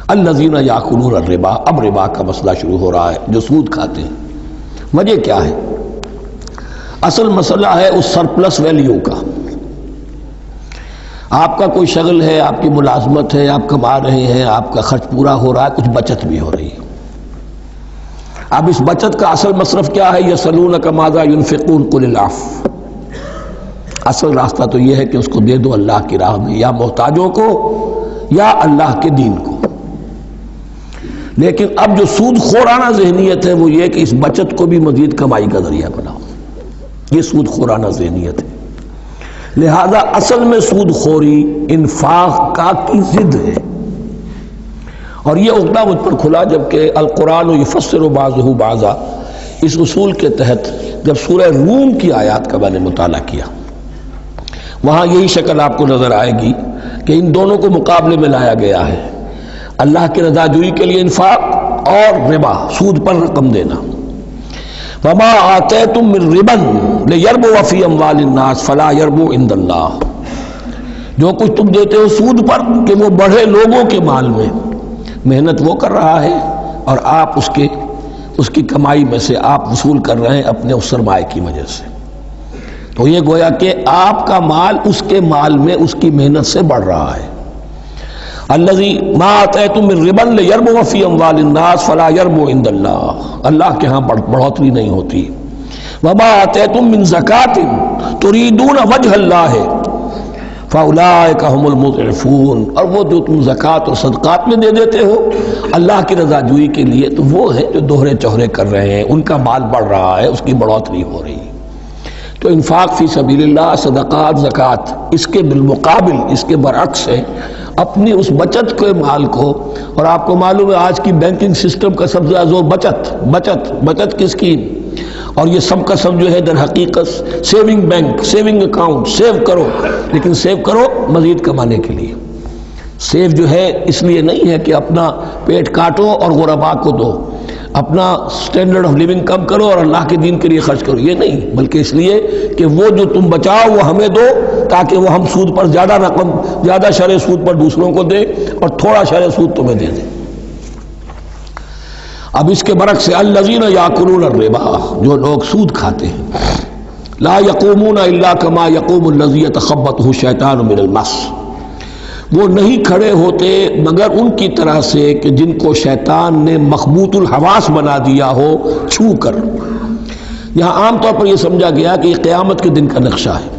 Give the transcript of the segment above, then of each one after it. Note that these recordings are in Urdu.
الذین یاکلون الربا، اب ربا کا مسئلہ شروع ہو رہا ہے، جو سود کھاتے ہیں۔ وجہ کیا ہے؟ اصل مسئلہ ہے اس سرپلس ویلیو کا۔ آپ کا کوئی شغل ہے، آپ کی ملازمت ہے، آپ کما رہے ہیں، آپ کا خرچ پورا ہو رہا ہے، کچھ بچت بھی ہو رہی ہے۔ اب اس بچت کا اصل مصرف کیا ہے؟ یسألونک ماذا ينفقون قل العفو۔ اصل راستہ تو یہ ہے کہ اس کو دے دو اللہ کی راہ میں، یا محتاجوں کو یا اللہ کے دین کو۔ لیکن اب جو سود خورانہ ذہنیت ہے وہ یہ کہ اس بچت کو بھی مزید کمائی کا ذریعہ بناؤ، یہ سود خورانہ ذہنیت ہے۔ لہذا اصل میں سود خوری انفاق کا کی ضد ہے، اور یہ عقدہ مجھ پر کھلا جبکہ القرآن یفسر بعضہ بعضا، اس اصول کے تحت جب سورہ روم کی آیات کا میں نے مطالعہ کیا، وہاں یہی شکل آپ کو نظر آئے گی کہ ان دونوں کو مقابلے میں لایا گیا ہے، اللہ کی رضا جوئی کے لیے انفاق اور ربا، سود پر رقم دینا۔ وما آتیتم من ربا لیربو فی اموال الناس فلا یربو عند اللہ، جو کچھ تم دیتے ہو سود پر کہ وہ بڑھے لوگوں کے مال میں، محنت وہ کر رہا ہے اور آپ اس کی کمائی میں سے آپ وصول کر رہے ہیں اپنے اس سرمائے کی وجہ سے۔ تو یہ گویا کہ آپ کا مال اس کے مال میں اس کی محنت سے بڑھ رہا ہے۔ الذی ما آتیتم من ربا لیربو فی اموال الناس فلا یربو عند اللہ، اللہ کے ہاں بڑھوتری نہیں ہوتی۔ وما آتیتم من زکاۃ تریدون وجہ اللہ فاولئک هم المضعفون، اور وہ جو تم زکوٰۃ اور صدقات میں دے دیتے ہو اللہ کی رضا جوئی کے لیے، تو وہ ہے جو دوہرے چوہرے کر رہے ہیں، ان کا مال بڑھ رہا ہے، اس کی بڑھوتری ہو رہی ہے۔ تو انفاق فی سبیل اللہ، صدقات، زکوٰۃ، اس کے بالمقابل، اس کے برعکس ہے اپنی اس بچت کے مال کو، اور آپ کو معلوم ہے آج کی بینکنگ سسٹم کا سب سے زیادہ زور بچت کی اسکیم، اور یہ سب کا سب جو ہے در حقیقت saving bank, saving account, save کرو، لیکن سیو کرو مزید کمانے کے لیے۔ سیو جو ہے اس لیے نہیں ہے کہ اپنا پیٹ کاٹو اور غرباء کو دو، اپنا سٹینڈرڈ آف لیونگ کم کرو اور اللہ کے دین کے لیے خرچ کرو، یہ نہیں، بلکہ اس لیے کہ وہ جو تم بچاؤ وہ ہمیں دو، تاکہ وہ ہم سود پر زیادہ رقم، زیادہ شرح سود پر دوسروں کو دے اور تھوڑا شرح سود تمہیں دے دیں۔ اب اس کے برعکس الذین یاکلون الربا، جو لوگ سود کھاتے ہیں، لا یقومون الا کما یقوم الذی یتخبطہ الشیطان من المس، وہ نہیں کھڑے ہوتے مگر ان کی طرح سے کہ جن کو شیطان نے مخبوط الحواس بنا دیا ہو چھو کر۔ یہاں عام طور پر یہ سمجھا گیا کہ یہ قیامت کے دن کا نقشہ ہے،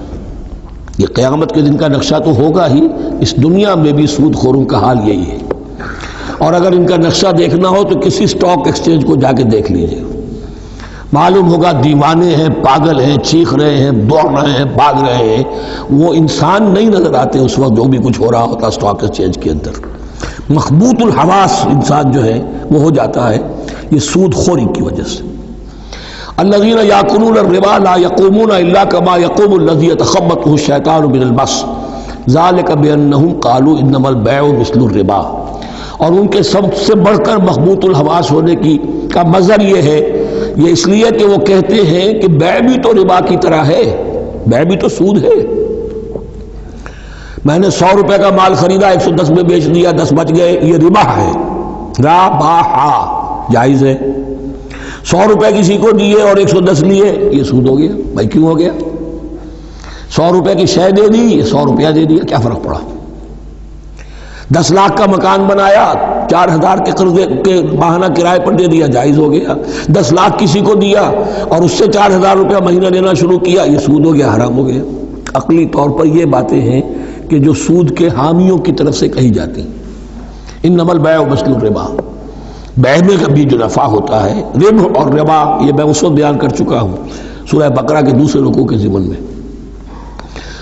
یہ قیامت کے دن کا نقشہ تو ہوگا ہی، اس دنیا میں بھی سود خوروں کا حال یہی ہے، اور اگر ان کا نقشہ دیکھنا ہو تو کسی سٹاک ایکسچینج کو جا کے دیکھ لیجئے، معلوم ہوگا دیوانے ہیں، پاگل ہیں، چیخ رہے ہیں، دوڑ رہے ہیں، بھاگ رہے ہیں، وہ انسان نہیں نظر آتے اس وقت جو بھی کچھ ہو رہا ہوتا سٹاک ایکسچینج کے اندر۔ مخبوط الحواس انسان جو ہے وہ ہو جاتا ہے یہ سود خوری کی وجہ سے۔ الذین یاکلون الربا لا یقومون الا کما یقوم الذی یتخبطہ الشیطان من المس ذلک بانہم قالوا انما البیع مثل الربا، اور ان کے سب سے بڑھ کر مخبوط الحواس ہونے کا مظہر یہ ہے، یہ اس لیے کہ وہ کہتے ہیں کہ بیع بھی تو ربا کی طرح ہے، بیع بھی تو سود ہے۔ میں نے 100 روپے کا مال خریدا، 110 میں بیچ دیا، 10 بچ گئے، یہ ربا ہے، ربا جائز ہے۔ 100 روپے کسی کو دیے اور 110 لیے، یہ سود ہو گیا۔ بھائی کیوں ہو گیا؟ 100 روپے کی شے دے دی، یہ 100 روپیہ دے دیا، کیا فرق پڑا؟ 10 لاکھ کا مکان بنایا، 4000 کے قرضے کے ماہانہ کرائے پر دے دیا، جائز ہو گیا۔ 10 لاکھ کسی کو دیا اور اس سے 4000 روپیہ مہینہ لینا شروع کیا، یہ سود ہو گیا، حرام ہو گیا۔ عقلی طور پر یہ باتیں ہیں کہ جو سود کے حامیوں کی طرف سے کہی جاتی ہیں۔ انما البیع مثل الربا، بیع میں کبھی جو نفع ہوتا ہے، ربح اور ربا، یہ میں اس وقت بیان کر چکا ہوں سورہ بقرہ کے دوسرے رکوع کے ضمن میں۔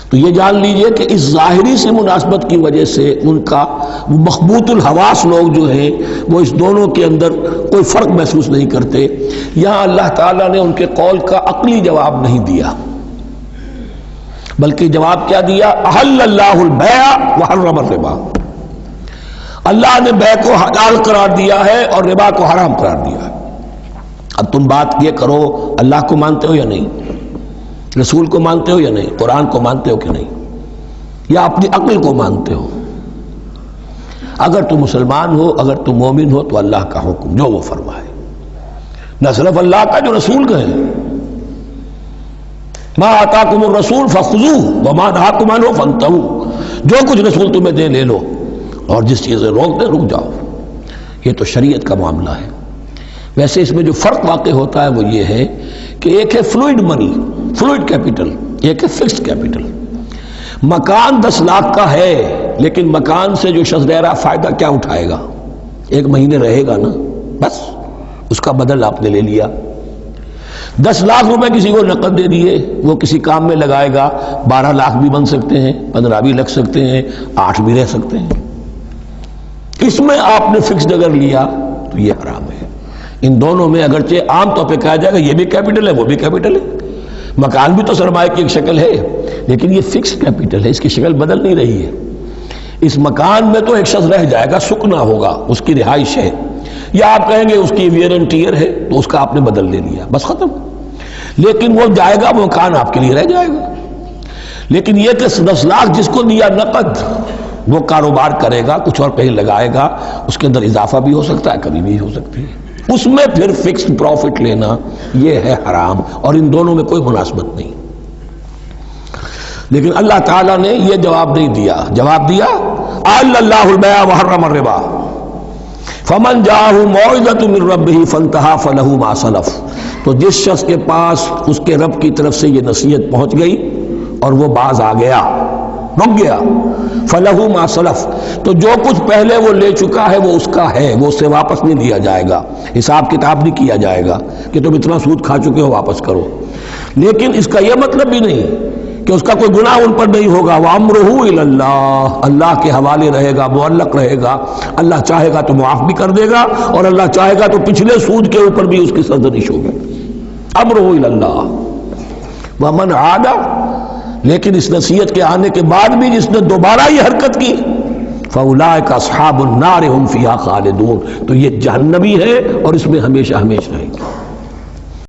تو یہ جان لیجئے کہ اس ظاہری سے مناسبت کی وجہ سے ان کا مخبوط الحواس لوگ جو ہیں وہ اس دونوں کے اندر کوئی فرق محسوس نہیں کرتے۔ یہاں اللہ تعالیٰ نے ان کے قول کا عقلی جواب نہیں دیا، بلکہ جواب کیا دیا؟ احل اللہ البیع وحرم الربا، اللہ نے بیع کو حلال قرار دیا ہے اور ربا کو حرام قرار دیا ہے۔ اب تم بات یہ کرو، اللہ کو مانتے ہو یا نہیں؟ رسول کو مانتے ہو یا نہیں؟ قرآن کو مانتے ہو کہ نہیں؟ یا اپنی عقل کو مانتے ہو؟ اگر تم مسلمان ہو، اگر تم مومن ہو تو اللہ کا حکم جو وہ فرمائے، نہ صرف اللہ کا، جو رسول کا ہے، ما آتاکم الرسول فخذوہ وما نہاکم عنہ فانتہوا، جو کچھ رسول تمہیں دے لے لو، اور جس چیز سے روک دے رک جاؤ۔ یہ تو شریعت کا معاملہ ہے۔ ویسے اس میں جو فرق واقع ہوتا ہے وہ یہ ہے کہ ایک ہے فلوئڈ منی، فلوئڈ کیپٹل، ایک ہے فکسڈ کیپٹل۔ مکان 10 لاکھ کا ہے، لیکن مکان سے جو شخص رہ رہا فائدہ کیا اٹھائے گا؟ 1 مہینے رہے گا نا، بس اس کا بدل آپ نے لے لیا۔ 10 لاکھ روپے کسی کو نقد دے دیے، وہ کسی کام میں لگائے گا، 12 لاکھ بھی بن سکتے ہیں، 15 بھی لگ سکتے ہیں، 8 بھی رہ سکتے ہیں۔ اس میں آپ نے فکسڈ اگر لیا تو یہ حرام ہے۔ ان دونوں میں اگرچہ عام طور پہ کہا جائے گا یہ بھی کیپٹل ہے وہ بھی کیپٹل ہے، مکان بھی تو سرمایہ کی ایک شکل ہے، لیکن یہ فکسڈ کیپٹل ہے، اس کی شکل بدل نہیں رہی ہے۔ اس مکان میں تو ایک شخص رہ جائے گا، سکنا ہوگا، اس کی رہائش ہے، یا آپ کہیں گے اس کی ویئر اینڈ ٹیئر ہے تو اس کا آپ نے بدل لے لیا، بس ختم۔ لیکن وہ جائے گا، وہ مکان آپ کے لیے رہ جائے گا۔ لیکن یہ کہ 10 لاکھ جس کو دیا نقد، وہ کاروبار کرے گا، کچھ اور کہیں لگائے گا، اس کے اندر اضافہ بھی ہو سکتا ہے، کمی بھی ہو سکتی ہے، اس میں پھر فکسڈ پروفٹ لینا یہ ہے حرام، اور ان دونوں میں کوئی مناسبت نہیں۔ لیکن اللہ تعالیٰ نے یہ جواب نہیں دیا، جواب دیا احل اللہ البیع وحرم الربا فمن جاءہ موعظۃ من ربہ فانتہی فلہ ما سلف، تو جس شخص کے پاس اس کے رب کی طرف سے یہ نصیحت پہنچ گئی اور وہ باز آ گیا، رک گیا، فلہ ما سلف، تو جو کچھ پہلے وہ لے چکا ہے وہ اس کا ہے، وہ اس سے واپس نہیں لیا جائے گا، حساب کتاب نہیں کیا جائے گا کہ تم اتنا سود کھا چکے ہو واپس کرو۔ لیکن اس کا یہ مطلب بھی نہیں کہ اس کا کوئی گناہ ان پر نہیں ہوگا، وَأَمْرُهُ إِلَى اللَّهِ، اللہ کے حوالے رہے گا، معلق رہے گا، اللہ چاہے گا تو معاف بھی کر دے گا، اور اللہ چاہے گا تو پچھلے سود کے اوپر بھی اس کی سرزنش ہوگی۔ أَمْرُهُ إِلَى اللَّهِ وَمَنْ عَادَ، لیکن اس نصیحت کے آنے کے بعد بھی جس نے دوبارہ یہ حرکت کی فَأُولَٰئِكَ أَصْحَابُ النَّارِ هُمْ فِيهَا خَالِدُونَ، تو یہ جہنمی ہے اور اس میں ہمیشہ ہمیشہ رہے گا۔